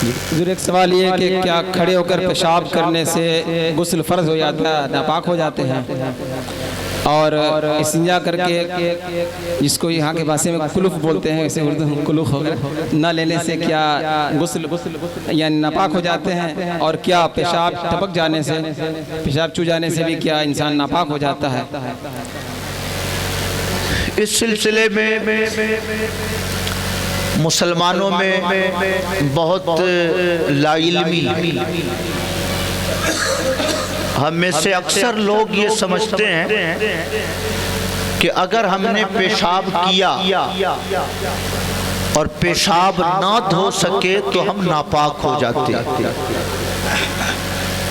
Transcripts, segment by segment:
حضور ایک سوال یہ ہے کہ کیا کھڑے ہو کر پیشاب کرنے سے غسل فرض ہو جاتا ہے، ناپاک ہو جاتے ہیں؟ اور استنجا کر کے جس کو یہاں کے بھاشے میں کلف بولتے ہیں، اسے اردو میں کلف نہ لینے سے کیا غسل یعنی ناپاک ہو جاتے ہیں؟ اور کیا پیشاب ٹپک جانے سے، پیشاب چو جانے سے بھی کیا انسان ناپاک ہو جاتا ہے؟ اس سلسلے میں مسلمانوں میں بہت لا علمی، ہم میں سے اکثر لوگ یہ سمجھتے ہیں کہ اگر ہم نے پیشاب کیا اور پیشاب نہ دھو سکے تو ہم ناپاک ہو جاتے ہیں۔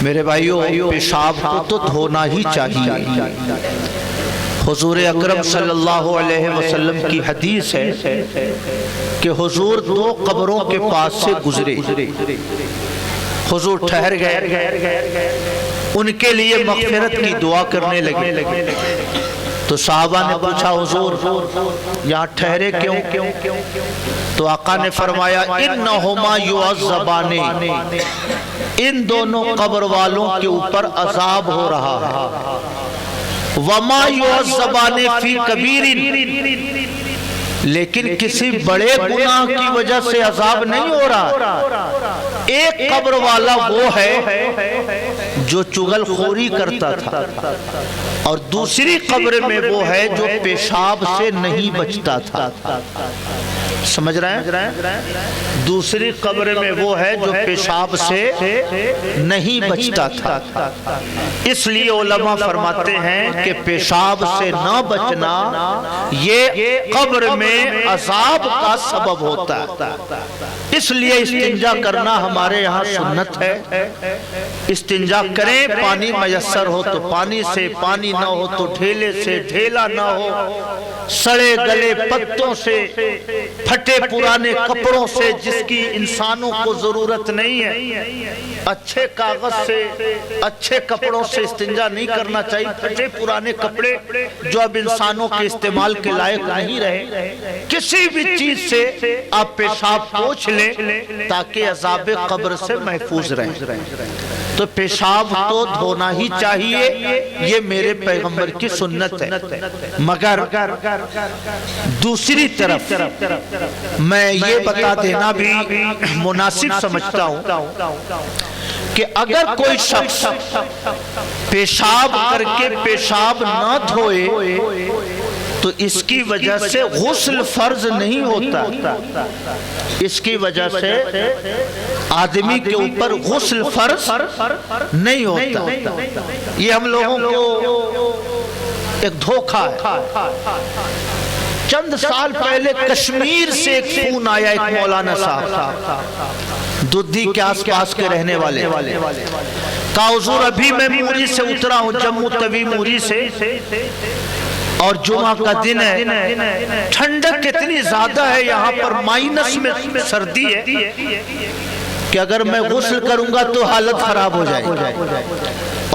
میرے بھائیو، پیشاب کو تو دھونا ہی چاہیے۔ حضور اکرم صلی اللہ علیہ وسلم کی حدیث ہے کہ حضور دو قبروں کے پاس سے گزرے، حضور ٹھہر گئے، ان کے لیے مغفرت کی دعا کرنے لگے۔ تو صحابہ نے پوچھا حضور یہاں ٹھہرے کیوں؟ تو آقا نے فرمایا انہما یعذبان، ان دونوں قبر والوں کے اوپر عذاب ہو رہا ہے۔ وما یعذبان فی کبیر، لیکن کسی بڑے گناہ کی وجہ سے عذاب نہیں ہو رہا۔ ایک قبر والا وہ ہے جو چغل خوری کرتا تھا، اور دوسری قبر میں وہ ہے جو پیشاب سے نہیں بچتا تھا۔ سمجھ رہے ہیں؟ دوسری قبر میں وہ ہے جو پیشاب سے نہیں بچتا تھا۔ اس لیے علماء فرماتے ہیں کہ پیشاب سے نہ بچنا یہ قبر میں عذاب کا سبب ہوتا ہے۔ اس لیے استنجا کرنا ہمارے یہاں سنت ہے۔ استنجا کریں، پانی میسر ہو تو پانی سے، پانی نہ ہو تو ڈھیلے سے، ڈھیلا نہ ہو سڑے گلے پتوں سے، پھٹے پرانے کپڑوں سے جس کی انسانوں کو ضرورت نہیں ہے۔ اچھے کاغذ سے، اچھے کپڑوں سے استنجا نہیں کرنا چاہیے۔ پھٹے پرانے کپڑے جو اب انسانوں کے استعمال کے لائق نہیں رہے، کسی بھی چیز سے آپ پیشاب پوچھ لیں تاکہ عذاب قبر سے محفوظ رہیں۔ تو پیشاب تو دھونا ہی چاہیے، یہ میرے پیغمبر کی سنت ہے۔ مگر دوسری طرف میں یہ بتا دینا بھی مناسب سمجھتا ہوں کہ اگر کوئی شخص پیشاب کر کے پیشاب نہ دھوئے تو اس کی وجہ سے غسل فرض نہیں ہوتا، اس کی وجہ سے آدمی کے اوپر غسل فرض نہیں ہوتا۔ یہ ہم لوگوں کو ایک دھوکہ ہے۔ چند سال پہلے کشمیر سے ایک فون آیا، ایک مولانا صاحب دودھی کے آس پاس کے رہنے والے، کہا حضور ابھی میں موری سے اترا ہوں، جموں توی موری سے، اور جمعہ کا دن ہے، ٹھنڈک کتنی زیادہ ہے، یہاں پر مائنس میں سردی ہے کہ اگر میں غسل کروں گا تو حالت خراب ہو جائے گی،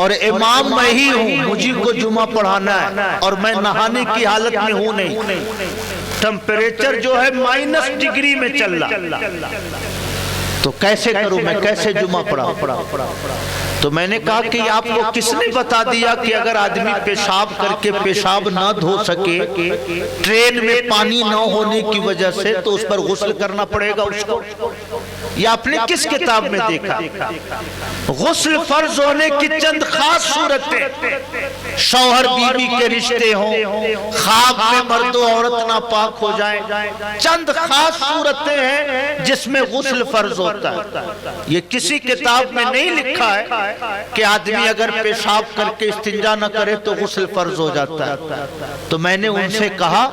اور امام میں ہی ہوں، مجھے کو جمعہ پڑھانا ہے اور میں نہانے کی حالت میں ہوں نہیں، ٹمپریچر جو ہے مائنس ڈگری میں چل رہا، تو کیسے کروں میں، کیسے جمعہ پڑھاؤں؟ تو میں نے کہا کہ آپ کو کس نے بتا دیا کہ اگر آدمی پیشاب کر کے پیشاب نہ دھو سکے، ٹرین میں پانی نہ ہونے کی وجہ سے، تو اس پر غسل کرنا پڑے گا اس کو؟ یہ آپ نے کس کتاب میں دیکھا؟ غسل فرض ہونے کی چند خاص صورتیں، شوہر بیوی کے رشتے ہوں، خواب میں مرد و عورت ناپاک ہو جائیں، چند خاص صورتیں ہیں جس میں غسل فرض ہوتا ہے۔ یہ کسی کتاب میں نہیں لکھا ہے کہ آدمی اگر پیشاب کر کے استنجا نہ کرے تو غسل فرض ہو جاتا ہے۔ تو میں نے ان سے کہا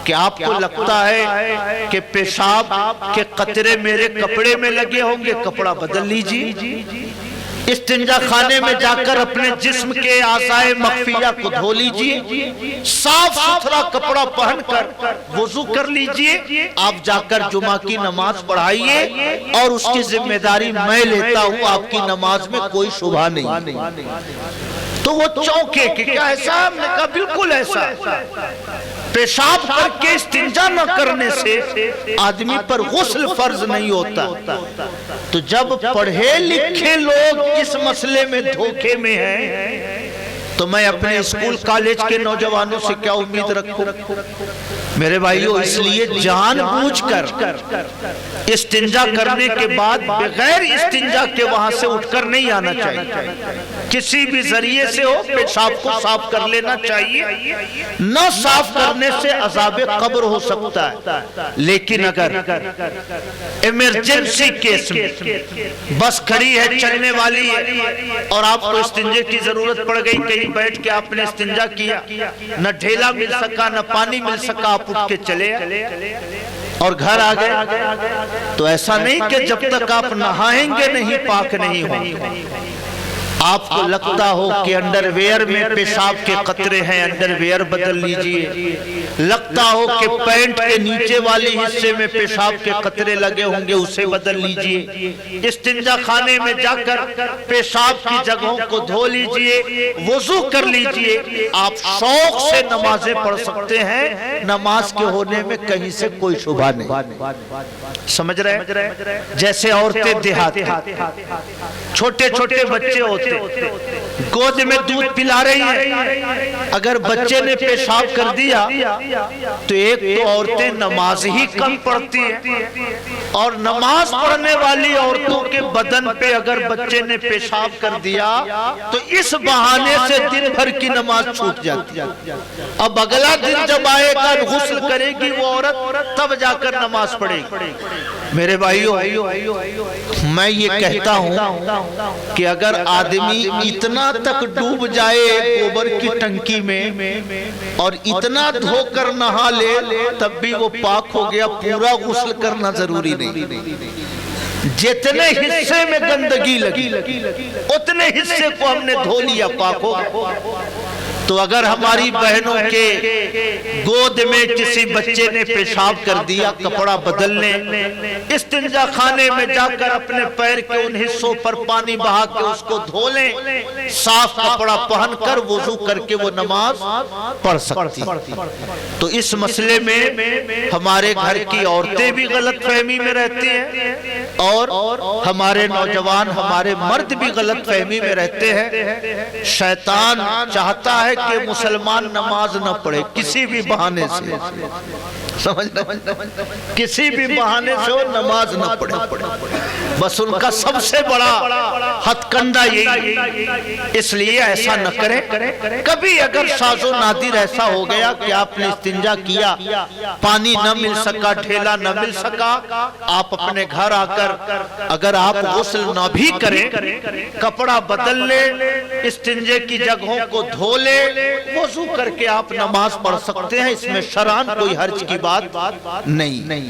کہ آپ کو لگتا ہے کہ پیشاب کے قطرے میرے کپڑے میں لگے ہوں گے، کپڑا بدل لیجیے، استنجا خانے میں جا کر اپنے جسم کے اعضائے مخفیہ کو دھو لیجئے، صاف ستھرا کپڑا پہن کر وضو کر لیجئے، آپ جا کر جمعہ کی نماز پڑھائیے، اور اس کی ذمہ داری میں لیتا ہوں، آپ کی نماز میں کوئی شبہ نہیں۔ تو وہ چونکے کہ کیا ایسا؟ ہم نے کہا بالکل ایسا۔ پیشاب کر کے استنجا نہ کرنے سے آدمی پر غسل فرض نہیں ہوتا. تو جب پڑھے لکھے لوگ اس مسئلے میں دھوکے میں ہیں تو میں اپنے اسکول کالج کے نوجوانوں سے کیا امید رکھوں؟ میرے بھائیو، اس لیے جان بوجھ کر استنجا کرنے کے بعد بغیر استنجا کے وہاں سے اٹھ کر نہیں آنا چاہیے. کسی بھی ذریعے سے ہو پیشاب کو صاف کر لینا چاہیے. نہ صاف کرنے سے عذاب قبر ہو سکتا ہے. لیکن اگر ایمرجنسی کیس میں بس کھڑی ہے، چلنے والی ہے، اور آپ کو استنجے کی ضرورت پڑ گئی، کہیں بیٹھ کے آپ نے استنجا کیا، نہ ڈھیلا مل سکا نہ پانی مل سکا، آپ اٹھ کے چلے اور گھر آ گئے، تو ایسا نہیں کہ جب تک آپ نہائیں گے نہیں پاک نہیں ہوں گے. آپ کو لگتا ہو کہ انڈر ویئر میں پیشاب کے قطرے ہیں، انڈر ویئر بدل لیجئے. لگتا ہو کہ پینٹ کے نیچے والی حصے میں پیشاب کے قطرے لگے ہوں گے، اسے بدل لیجئے. استنجا خانے میں جا کر پیشاب کی جگہوں کو دھو لیجئے، وضو کر لیجئے. آپ شوق سے نمازیں پڑھ سکتے ہیں، نماز کے ہونے میں کہیں سے کوئی شبہ نہیں. سمجھ رہے؟ جیسے عورتیں دیہاتی چھوٹے چھوٹے بچے ہوتے گود میں دودھ پلا رہی ہیں، اگر بچے نے پیشاب کر دیا تو ایک تو عورتیں نماز ہی کم پڑھتی ہیں، اور نماز پڑھنے والی عورتوں کے بدن پہ اگر بچے نے پیشاب کر دیا تو اس بہانے سے دن بھر کی نماز چھوٹ جاتی ہے. اب اگلا دن جب آئے گا غسل کرے گی وہ عورت، تب جا کر نماز پڑھے گی. میرے بھائیو، میں یہ کہتا ہوں کہ اگر آدمی اتنا تک ڈوب جائے گوبر کی ٹنکی میں اور اتنا دھو کر نہا لے تب بھی وہ پاک ہو گیا. پورا غسل کرنا ضروری نہیں. جتنے حصے میں گندگی لگی اتنے حصے کو ہم نے دھو لیا، پاک ہو گیا. تو اگر ہماری بہنوں کے گود میں کسی بچے نے پیشاب کر دیا، کپڑا بدل لیں، استنجا خانے میں جا کر اپنے پیر کے ان حصوں پر پانی بہا کے اس کو دھو لیں، صاف کپڑا پہن کر وضو کر کے وہ نماز پڑھ سکتی. تو اس مسئلے میں ہمارے گھر کی عورتیں بھی غلط فہمی میں رہتی ہیں اور ہمارے نوجوان، ہمارے مرد بھی غلط فہمی میں رہتے ہیں. شیطان چاہتا ہے کہ مسلمان نماز نہ پڑھے کسی بھی بہانے سے. کسی بھی بہانے سے وہ نماز نہ پڑھے. بس ان کا سب سے بڑا ہتھ کنڈا یہی ہے. اس لیے ایسا نہ کریں. کبھی اگر شاذ و نادر ایسا ہو گیا کہ آپ نے استنجا کیا، پانی نہ مل سکا، ڈھیلا نہ مل سکا، آپ اپنے گھر آ کر اگر آپ غسل نہ بھی کریں، کپڑا بدل لیں، استنجے کی جگہوں کو دھو لیں، وضو کر کے آپ نماز پڑھ سکتے ہیں. اس میں شرعاً کوئی حرج کی بات نہیں.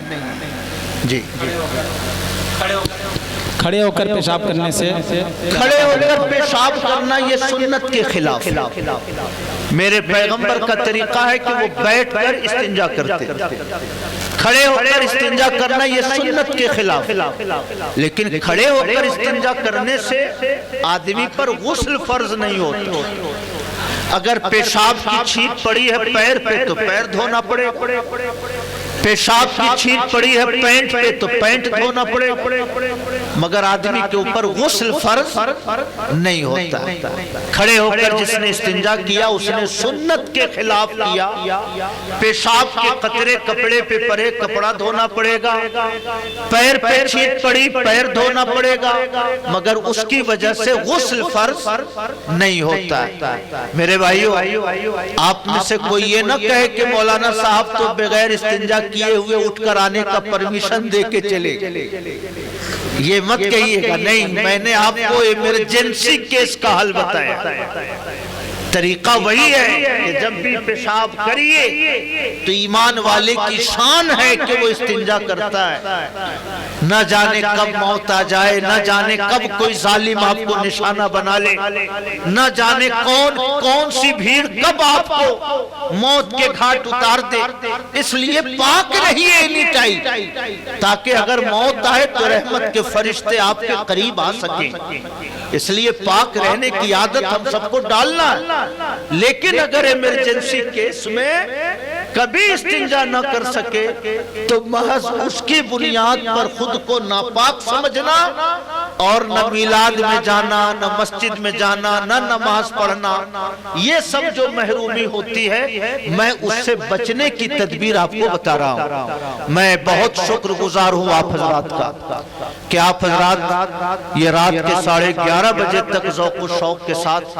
جی، کھڑے ہو کر پیشاب کرنے سے، کھڑے ہو کر پیشاب کرنا یہ سنت کے خلاف. میرے پیغمبر کا طریقہ ہے کہ وہ بیٹھ کر استنجا کرتے. کھڑے ہو کر استنجا کرنا یہ سنت کے خلاف. لیکن کھڑے ہو کر استنجا کرنے سے آدمی پر غسل فرض نہیں ہوتا. اگر پیشاب کی چھینٹ پڑی ہے پیر پہ تو پیر دھونا پڑے، پیشاب کی چھینٹ پڑی ہے پینٹ پہ تو پینٹ دھونا پڑے، مگر آدمی کے اوپر غسل فرض نہیں ہوتا. کھڑے ہو کر جس نے استنجا کیا اس نے سنت کے خلاف کیا. پیشاب کے قطرے کپڑے پہ پڑے، کپڑا دھونا پڑے گا. پیر پہ چھینٹ پڑی، پیر دھونا پڑے گا، مگر اس کی وجہ سے غسل فرض نہیں ہوتا. میرے بھائیو، آپ میں سے کوئی یہ نہ کہے کہ مولانا صاحب تو بغیر استنجا کیے ہوئے اٹھ کر آنے کا پرمیشن دے کے چلے. یہ مت کہیے گا. نہیں، میں نے آپ کو ایمرجنسی کیس کا حل بتایا. طریقہ وہی ہے کہ جب بھی پیشاب کریے تو ایمان والے کی شان ہے کہ وہ استنجا کرتا ہے. نہ جانے کب موت آ جائے، نہ جانے کب کوئی ظالم آپ کو نشانہ بنا لے، نہ جانے کون سی بھیڑ کب آپ کو موت کے گھاٹ اتار دے. اس لیے پاک رہیے اینی ٹائم، تاکہ اگر موت آئے تو رحمت کے فرشتے آپ کے قریب آ سکیں. اس لیے پاک رہنے کی عادت ہم سب کو ڈالنا ہے. لیکن اگر ایمرجنسی کیس میں کبھی استنجا نہ کر سکے تو محض اس کی بنیاد پر خود کو ناپاک سمجھنا اور نہ میلاد میں جانا، نہ مسجد میں جانا، نہ نماز پڑھنا، یہ سب جو محرومی ہوتی ہے میں اس سے بچنے کی تدبیر آپ کو بتا رہا ہوں۔ میں بہت شکر گزار ہوں آپ حضرات کا کہ آپ حضرات یہ رات کے 11:30 بجے تک ذوق و شوق کے ساتھ